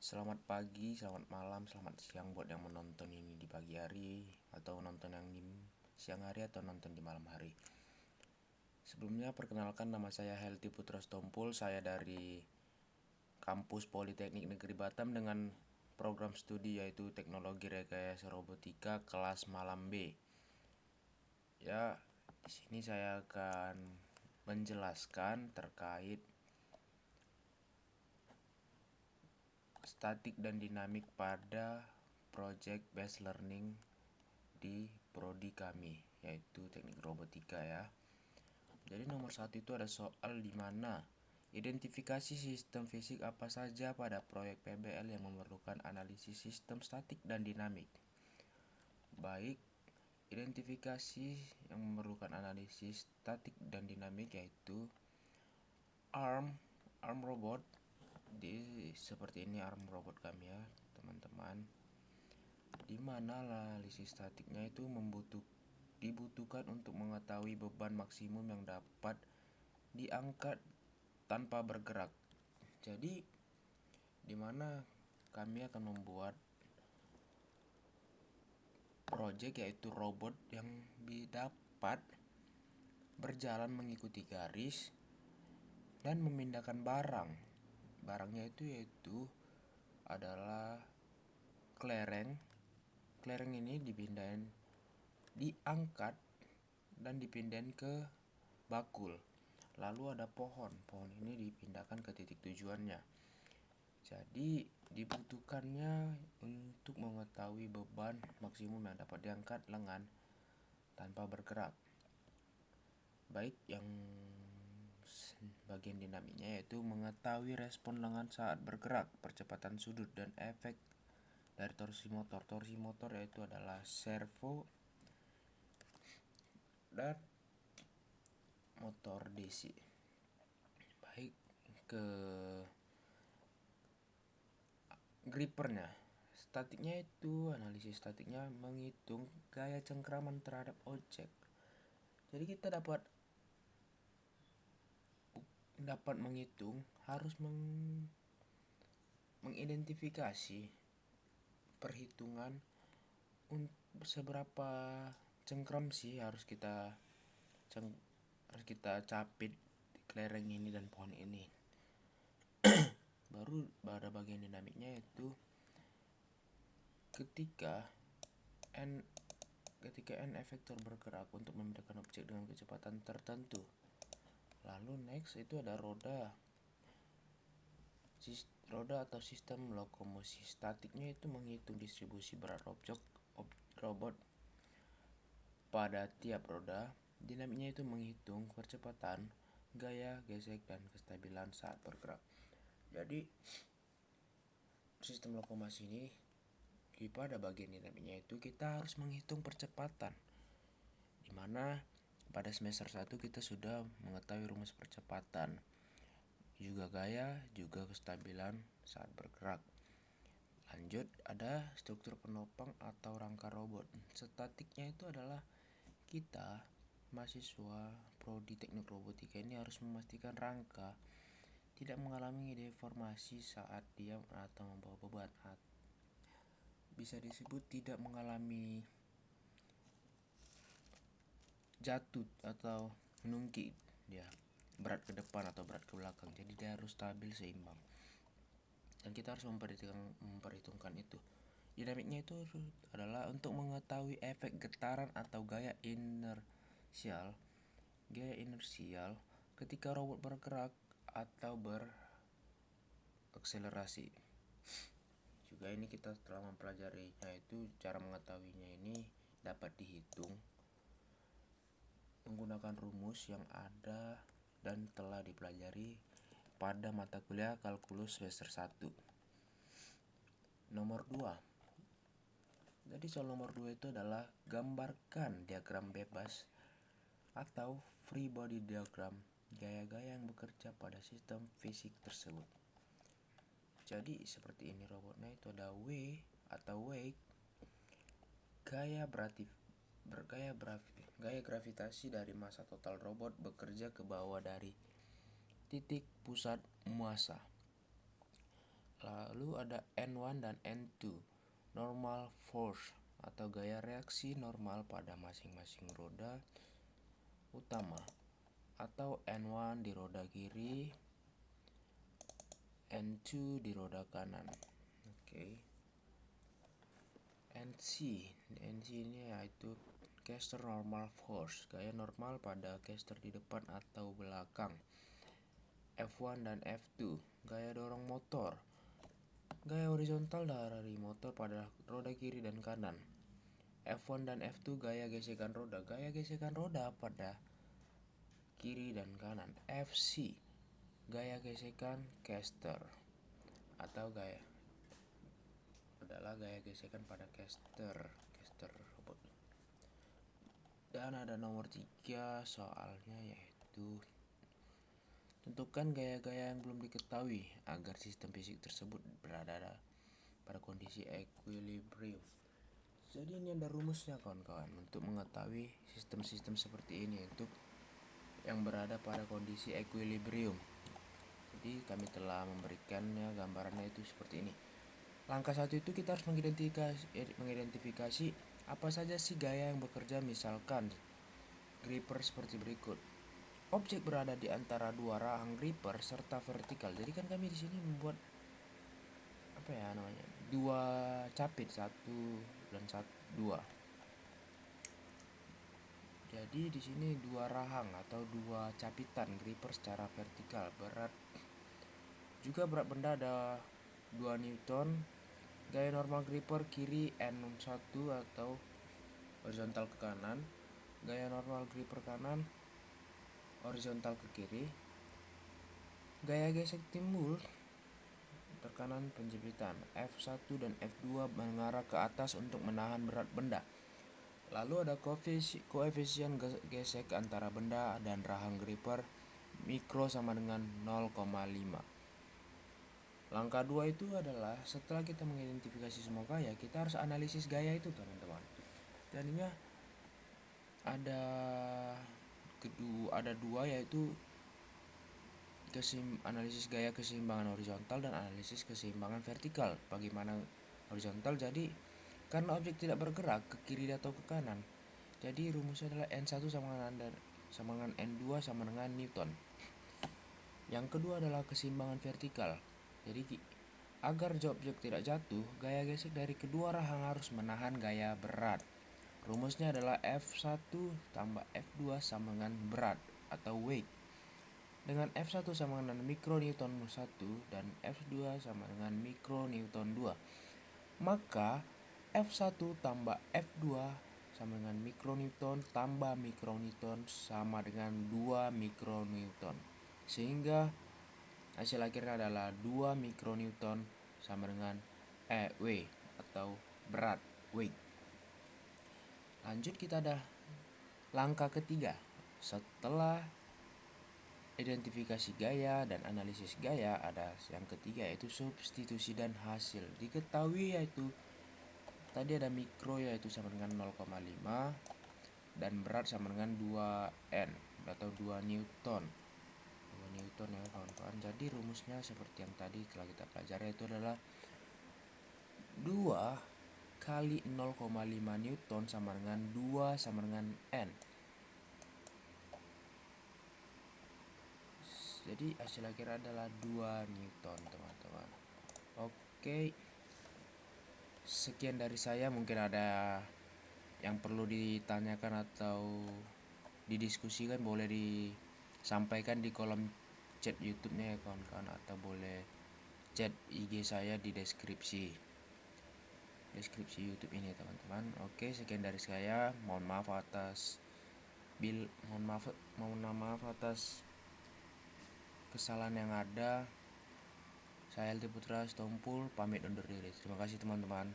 Selamat pagi, selamat malam, selamat siang buat yang menonton ini di pagi hari atau nonton yang di siang hari atau nonton di malam hari. Sebelumnya perkenalkan, nama saya Helty Putra Stompul. Saya dari Kampus Politeknik Negeri Batam dengan program studi yaitu Teknologi Rekayasa Robotika kelas malam B. Ya, di sini saya akan menjelaskan terkait statik dan dinamik pada project based learning di prodi kami, yaitu teknik robotika ya. Jadi nomor 1 itu ada soal di mana identifikasi sistem fisik apa saja pada proyek PBL yang memerlukan analisis sistem statik dan dinamik. Baik, identifikasi yang memerlukan analisis statik dan dinamik yaitu ARM robot. Seperti ini ARM robot kami ya, teman-teman. Di mana analisis statiknya itu dibutuhkan untuk mengetahui beban maksimum yang dapat diangkat tanpa bergerak. Jadi di mana kami akan membuat project yaitu robot yang dapat berjalan mengikuti garis dan memindahkan barang. Barangnya itu yaitu adalah kelereng. Kelereng ini diangkat dan dipindahin ke bakul. Lalu ada pohon ini dipindahkan ke titik tujuannya. Jadi dibutuhkannya untuk mengetahui beban maksimum yang dapat diangkat lengan tanpa bergerak. Baik, yang bagian dinamiknya yaitu mengetahui respon lengan saat bergerak, percepatan sudut dan efek dari torsi motor. Torsi motor yaitu adalah servo dan motor DC. Baik, ke grippernya. Statiknya itu, analisis statiknya menghitung gaya cengkraman terhadap objek. Jadi kita dapat menghitung, harus mengidentifikasi perhitungan seberapa cengkram sih harus kita capit kelereng ini dan pohon ini. Baru pada bagian dinamiknya yaitu ketika n efektor bergerak untuk memindahkan objek dengan kecepatan tertentu. Lalu next itu ada roda atau sistem lokomosi. Statiknya itu menghitung distribusi berat robot pada tiap roda. Dinamiknya itu menghitung percepatan, gaya, gesek, dan kestabilan saat bergerak. Jadi sistem lokomosi ini pada bagian dinamiknya itu kita harus menghitung percepatan, dimana pada semester 1 kita sudah mengetahui rumus percepatan, juga gaya, juga kestabilan saat bergerak. Lanjut, ada struktur penopang atau rangka robot. Statiknya itu adalah kita mahasiswa prodi teknik robotika ini harus memastikan rangka tidak mengalami deformasi saat diam atau membawa beban. Bisa disebut tidak mengalami jatuh atau menungkik dia, berat ke depan atau berat ke belakang. Jadi dia harus stabil, seimbang. Dan kita harus memperhitungkan itu. Dinamiknya itu adalah untuk mengetahui efek getaran atau gaya inersial ketika robot bergerak atau berakselerasi. Juga ini kita telah mempelajarinya, itu cara mengetahuinya ini dapat dihitung menggunakan rumus yang ada dan telah dipelajari pada mata kuliah kalkulus semester 1. Nomor 2. Jadi soal nomor 2 itu adalah gambarkan diagram bebas atau free body diagram gaya-gaya yang bekerja pada sistem fisik tersebut. Jadi seperti ini robotnya, itu ada W atau wake, gaya gravitasi dari massa total robot bekerja ke bawah dari titik pusat massa. Lalu ada N1 dan N2, normal force atau gaya reaksi normal pada masing-masing roda utama, atau N1 di roda kiri, N2 di roda kanan. NC ini yaitu caster normal force, gaya normal pada caster di depan atau belakang. F1 dan F2, gaya dorong motor, gaya horizontal dari motor pada roda kiri dan kanan. F1 dan F2, gaya gesekan roda pada kiri dan kanan. FC, gaya gesekan caster atau gaya gesekan pada caster robot. Dan ada nomor 3 soalnya, yaitu tentukan gaya-gaya yang belum diketahui agar sistem fisik tersebut berada pada kondisi equilibrium. Jadi ini ada rumusnya kawan-kawan untuk mengetahui sistem-sistem seperti ini untuk yang berada pada kondisi equilibrium. Jadi kami telah memberikannya gambarannya itu seperti ini. Langkah 1 itu kita harus mengidentifikasi apa saja sih gaya yang bekerja, misalkan gripper seperti berikut. Objek berada di antara dua rahang gripper serta vertikal. Jadi kan kami di sini membuat dua capit, 1 dan 2. Jadi di sini dua rahang atau dua capitan gripper secara vertikal. Berat benda ada 2 Newton. Gaya normal gripper kiri N1 atau horizontal ke kanan. Gaya normal gripper kanan horizontal ke kiri. Gaya gesek timbul tekanan penjepitan F1 dan F2 mengarah ke atas untuk menahan berat benda. Lalu ada koefisien gesek antara benda dan rahang gripper mikro sama dengan 0,5. Langkah 2 itu adalah setelah kita mengidentifikasi semua gaya, kita harus analisis gaya itu teman-teman. Jadinya ada dua, yaitu analisis gaya keseimbangan horizontal dan analisis keseimbangan vertikal. Bagaimana horizontal? Jadi karena objek tidak bergerak ke kiri atau ke kanan, jadi rumusnya adalah N1 sama dengan N2 sama dengan Newton. Yang kedua adalah keseimbangan vertikal. Jadi agar objek tidak jatuh, gaya gesek dari kedua rahang harus menahan gaya berat. Rumusnya adalah F1 tambah F2 sama dengan berat atau weight. Dengan F1 sama dengan mikronewton 1 dan F2 sama dengan mikronewton 2. Maka F1 tambah F2 sama dengan mikronewton tambah mikronewton sama dengan 2 mikronewton. Sehingga hasil akhirnya adalah 2 mikronewton sama dengan W atau berat, weight. Lanjut, kita ada langkah ketiga. Setelah identifikasi gaya dan analisis gaya, ada yang ketiga yaitu substitusi dan hasil. Diketahui yaitu tadi ada mikro yaitu sama dengan 0,5 dan berat sama dengan 2N atau 2 Newton. 2 Newton ya kawan-kawan. Jadi rumusnya seperti yang tadi telah kita pelajari, itu adalah 2 kali 0,5 Newton sama dengan 2 sama dengan N. Jadi hasil akhir adalah 2 Newton teman-teman. Oke, sekian dari saya. Mungkin ada yang perlu ditanyakan atau didiskusikan, boleh disampaikan di kolom chat YouTube-nya ya kawan-kawan, atau boleh chat IG saya di deskripsi YouTube ini teman-teman. Oke, sekian dari saya. Mohon maaf atas kesalahan yang ada. Saya Aldi Putra Stompul pamit undur diri. Terima kasih teman-teman.